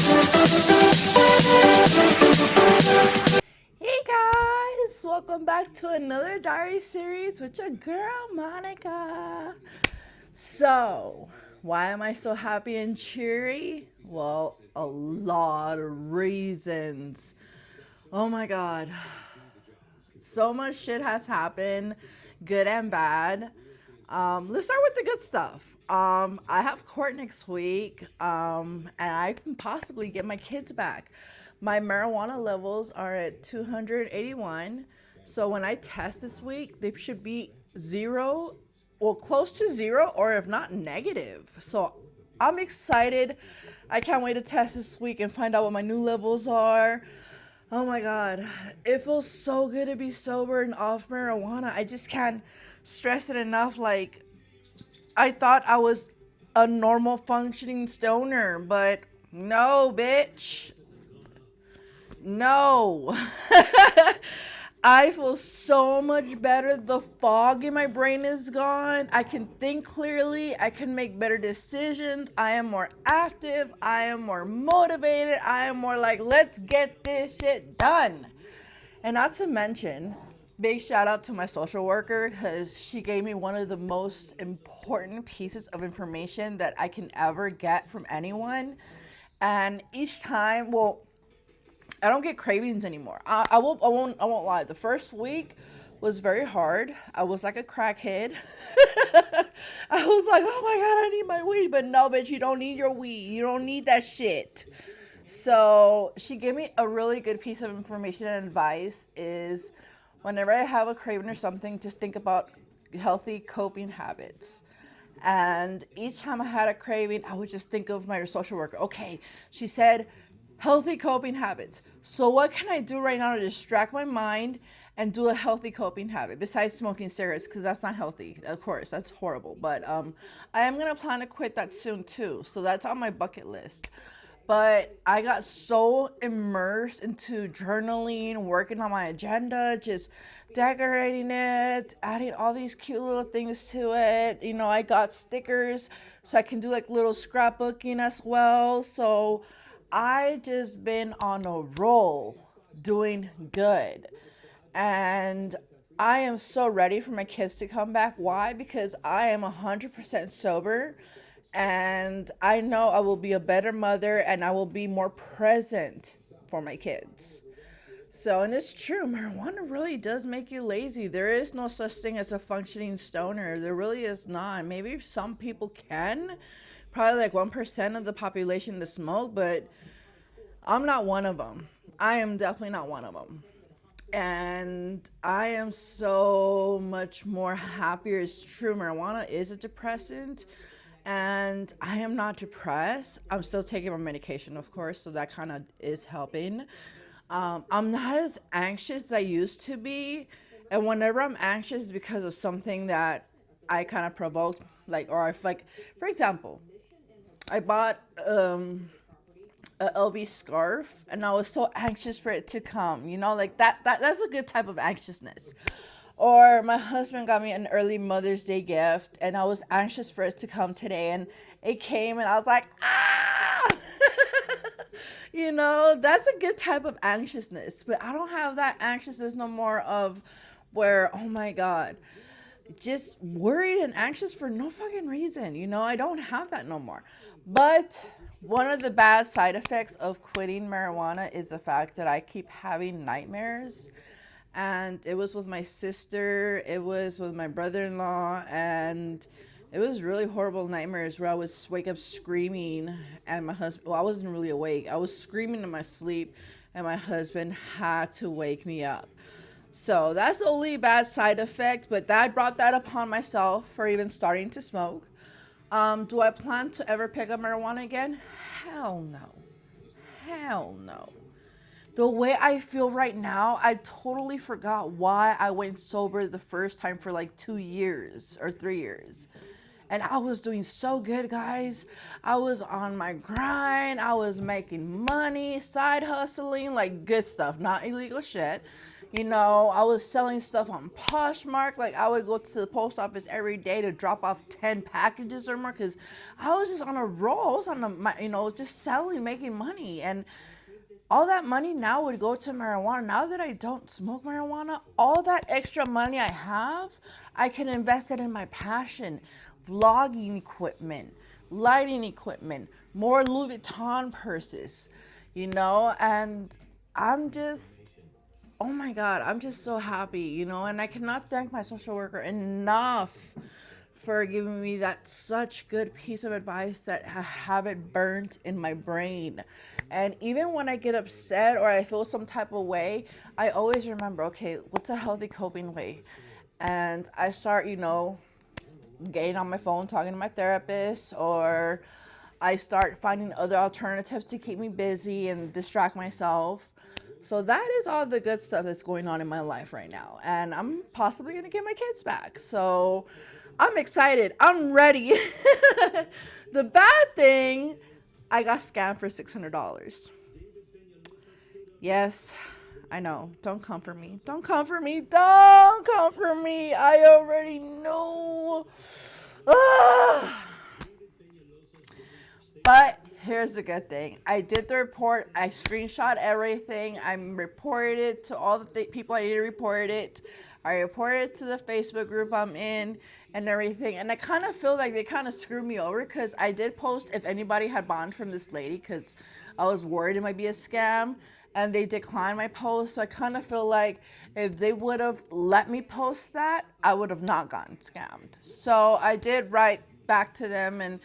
Hey guys, welcome back to another diary series with your girl Monica. So, why am I so happy and cheery? Well, a lot of reasons. Oh my god. So much shit has happened, good and bad. Let's start with the good stuff. I have court next week, and I can possibly get my kids back. My marijuana levels are at 281. So when I test this week, they should be zero, well, close to zero, or if not negative. So I'm excited. I can't wait to test this week and find out what my new levels are. Oh my god, it feels so good to be sober and off marijuana. I just can't stress it enough. Like, I thought I was a normal functioning stoner, but no, bitch. No. I feel so much better. The fog in my brain is gone. I can think clearly. I can make better decisions. I am more active. I am more motivated. I am more like, let's get this shit done. And not to mention, big shout out to my social worker, because she gave me one of the most important pieces of information that I can ever get from anyone. And each time, well, I don't get cravings anymore. I won't lie. The first week was very hard. I was like a crackhead. I was like, oh my god, I need my weed. But no, bitch, you don't need your weed. You don't need that shit. So she gave me a really good piece of information and advice is whenever I have a craving or something, just think about healthy coping habits. And each time I had a craving, I would just think of my social worker. Okay, she said, healthy coping habits. So what can I do right now to distract my mind and do a healthy coping habit besides smoking cigarettes? Because that's not healthy. Of course, that's horrible. But I am going to plan to quit that soon too. So that's on my bucket list. But I got so immersed into journaling, working on my agenda, just decorating it, adding all these cute little things to it. You know, I got stickers so I can do like little scrapbooking as well. So I just been on a roll doing good. And I am so ready for my kids to come back. Why? Because I am 100% sober. And I know I will be a better mother and I will be more present for my kids. So, and it's true, marijuana really does make you lazy. There is no such thing as a functioning stoner. There really is not. Maybe some people can, probably like 1% of the population to smoke, but I'm not one of them. I am definitely not one of them. And I am so much more happier. It's true, marijuana is a depressant. And I am not depressed. I'm still taking my medication, of course, so that kind of is helping. I'm not as anxious as I used to be. And whenever I'm anxious, it's because of something that I kind of provoked. Like, or if, like, for example, I bought a LV scarf and I was so anxious for it to come, you know, like that's a good type of anxiousness. Or my husband got me an early Mother's Day gift and I was anxious for it to come today and it came and I was like, ah. You know, that's a good type of anxiousness, but I don't have that anxiousness no more of where, oh my god, just worried and anxious for no fucking reason. You know, I don't have that no more. But one of the bad side effects of quitting marijuana is the fact that I keep having nightmares. And it was with my sister, it was with my brother-in-law, and it was really horrible nightmares where I would wake up screaming and my husband, well, I wasn't really awake. I was screaming in my sleep and my husband had to wake me up. So that's the only bad side effect, but that brought that upon myself for even starting to smoke. Do I plan to ever pick up marijuana again? Hell no. Hell no. The way I feel right now, I totally forgot why I went sober the first time for like 2 years or 3 years. And I was doing so good, guys. I was on my grind. I was making money, side hustling, like good stuff, not illegal shit. You know, I was selling stuff on POSHMARK. Like, I would go to the post office every day to drop off 10 packages or more because I was just on a roll. I was on a, you know, I was just selling, making money. And all that money now would go to marijuana. Now that I don't smoke marijuana, all that extra money I have, I can invest it in my passion, vlogging equipment, lighting equipment, more Louis Vuitton purses, you know, and I'm just, oh my God, I'm just so happy, you know, and I cannot thank my social worker enough for giving me that such good piece of advice that I have it burnt in my brain. And even when I get upset or I feel some type of way, I always remember, okay, what's a healthy coping way? And I start, you know, getting on my phone, talking to my therapist, or I start finding other alternatives to keep me busy and distract myself. So that is all the good stuff that's going on in my life right now. And I'm possibly going to get my kids back. So I'm excited. I'm ready. The bad thing, I got scammed for $600. Yes, I know. Don't come for me. Don't come for me. Don't come for me. I already know. Ah. But here's the good thing. I did the report. I screenshot everything. I reported it to all the people I need to report it. I reported it to the Facebook group I'm in and everything. And I kind of feel like they kind of screwed me over because I did post if anybody had bought from this lady because I was worried it might be a scam. And they declined my post. So I kind of feel like if they would have let me post that, I would have not gotten scammed. So I did write back to them and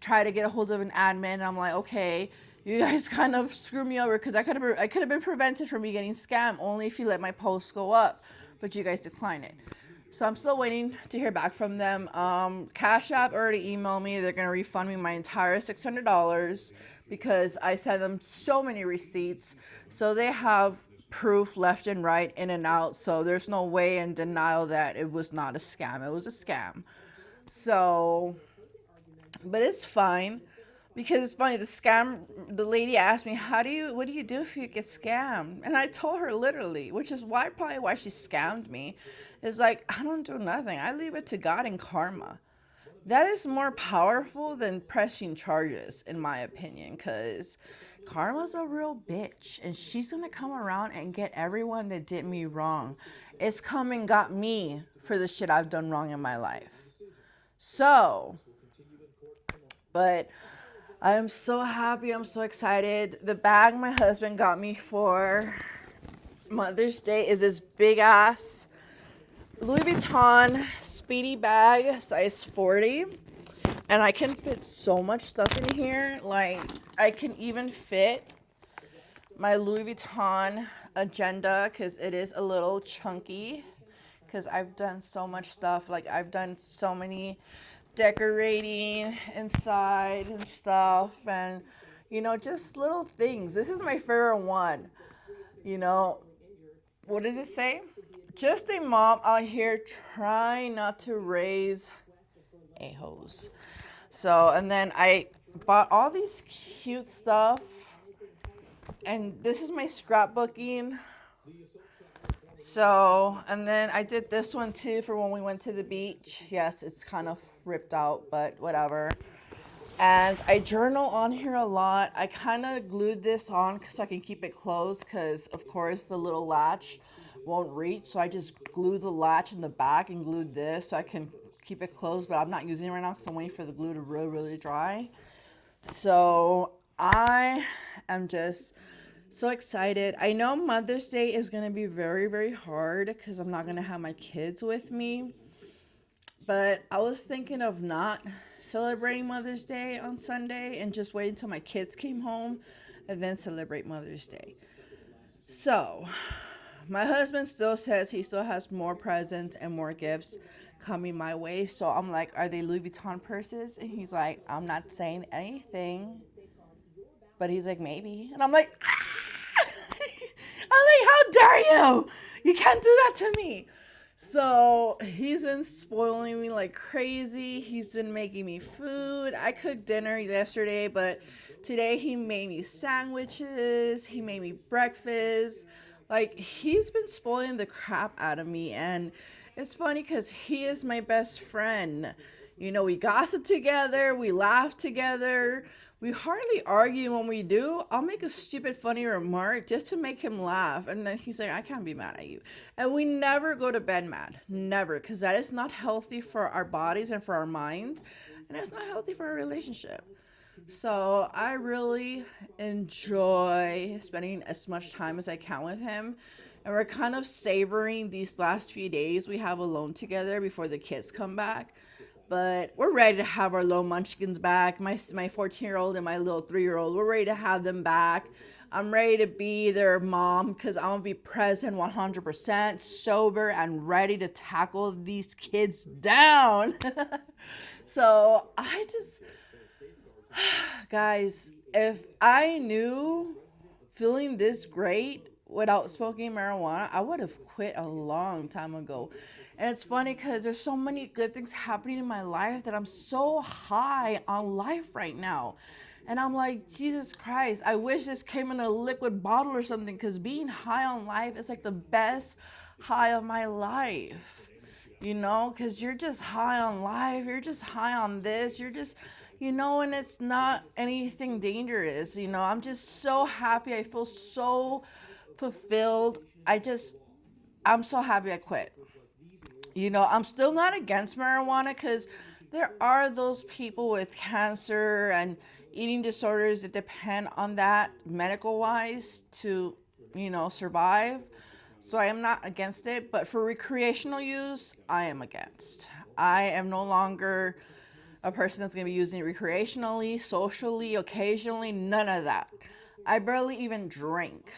try to get a hold of an admin. I'm like, okay, you guys kind of screwed me over because I could have been prevented from me getting scammed only if you let my post go up, but you guys decline it. So I'm still waiting to hear back from them. Cash App already emailed me. They're gonna refund me my entire $600 because I sent them so many receipts. So they have proof left and right, in and out. So there's no way in denial that it was not a scam. It was a scam. So, but it's fine because it's funny. The lady asked me, what do you do if you get scammed? And I told her literally, which is probably why she scammed me, is like, I don't do nothing. I leave it to God and karma. That is more powerful than pressing charges, in my opinion, because karma's a real bitch, and she's going to come around and get everyone that did me wrong. It's come and got me for the shit I've done wrong in my life. So, but I am so happy. I'm so excited. The bag my husband got me for Mother's Day is this big ass Louis Vuitton Speedy bag, size 40. And I can fit so much stuff in here. Like, I can even fit my Louis Vuitton agenda because it is a little chunky. Because I've done so much stuff. Like, I've done so many decorating inside and stuff. And, you know, just little things. This is my favorite one. You know, what does it say? Just a mom out here trying not to raise a-holes. So, and then I bought all these cute stuff. And this is my scrapbooking. So, and then I did this one too for when we went to the beach. Yes, it's kind of ripped out, but whatever. And I journal on here a lot. I kind of glued this on so I can keep it closed because, of course, the little latch won't reach. So I just glued the latch in the back and glued this so I can keep it closed. But I'm not using it right now because I'm waiting for the glue to really, really dry. So I am just so excited. I know Mother's Day is going to be very, very hard because I'm not going to have my kids with me. But I was thinking of not celebrating Mother's Day on Sunday and just wait until my kids came home and then celebrate Mother's Day. So, my husband still says he still has more presents and more gifts coming my way. So, I'm like, are they Louis Vuitton purses? And he's like, I'm not saying anything. But he's like, maybe. And I'm like, ah! I'm like, how dare you? You can't do that to me. So he's been spoiling me like crazy. He's been making me food. I cooked dinner yesterday, but today he made me sandwiches. He made me breakfast. Like, he's been spoiling the crap out of me, and it's funny because he is my best friend. You know, we gossip together, we laugh together, we hardly argue. When we do, I'll make a stupid funny remark just to make him laugh, and then he's like, I can't be mad at you. And we never go to bed mad, never, because that is not healthy for our bodies and for our minds, and it's not healthy for our relationship. So I really enjoy spending as much time as I can with him. And we're kind of savoring these last few days we have alone together before the kids come back. But we're ready to have our little munchkins back. My 14-year-old and my little 3-year-old, we're ready to have them back. I'm ready to be their mom because I'm going to be present 100%, sober, and ready to tackle these kids down. So I just... Guys, if I knew feeling this great without smoking marijuana, I would have quit a long time ago. And it's funny because there's so many good things happening in my life that I'm so high on life right now. And I'm like, Jesus Christ, I wish this came in a liquid bottle or something, because being high on life is like the best high of my life. You know, because you're just high on life, you're just high on this, you're just, you know, and it's not anything dangerous. You know, I'm just so happy. I feel so fulfilled. I'm so happy I quit. You know, I'm still not against marijuana, because there are those people with cancer and eating disorders that depend on that medical wise to, you know, survive. So I am not against it, but for recreational use, I am against. I am no longer a person that's going to be using it recreationally, socially, occasionally, none of that. I barely even drink.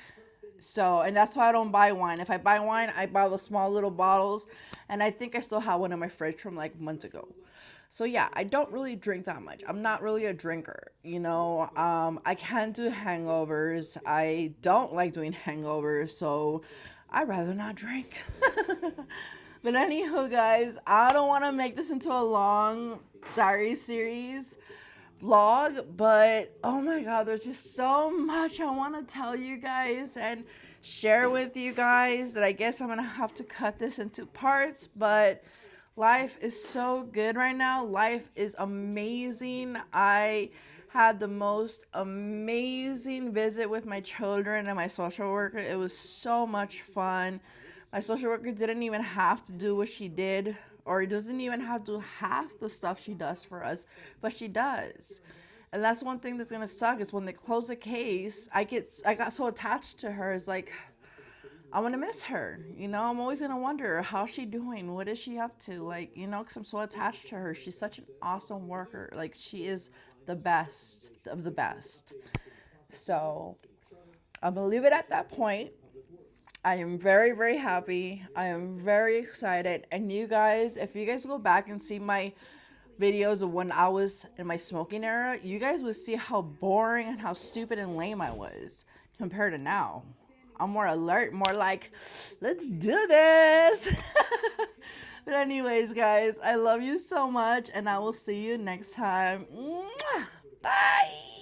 So, and that's why I don't buy wine. If I buy wine, I buy the small little bottles, and I think I still have one in my fridge from like months ago. So yeah, I don't really drink that much. I'm not really a drinker, you know. I can't do hangovers. I don't like doing hangovers, so I'd rather not drink. But anywho, guys, I don't want to make this into a long diary series vlog, but oh my god, there's just so much I want to tell you guys and share with you guys that I guess I'm going to have to cut this into parts. But life is so good right now. Life is amazing. I had the most amazing visit with my children and my social worker. It was so much fun. My social worker didn't even have to do what she did, or doesn't even have to do half the stuff she does for us, but she does. And that's one thing that's gonna suck, is when they close the case, I got so attached to her. It's like, I'm gonna miss her, you know. I'm always gonna wonder, how's she doing, what is she up to, like, you know, because I'm so attached to her. She's such an awesome worker. Like, she is the best of the best. So I'm gonna leave it at that point. I am very, very happy. I am very excited. And you guys, if you guys go back and see my videos of when I was in my smoking era, you guys would see how boring and how stupid and lame I was compared to now. I'm more alert, more like, let's do this. But anyways, guys, I love you so much, and I will see you next time. Bye.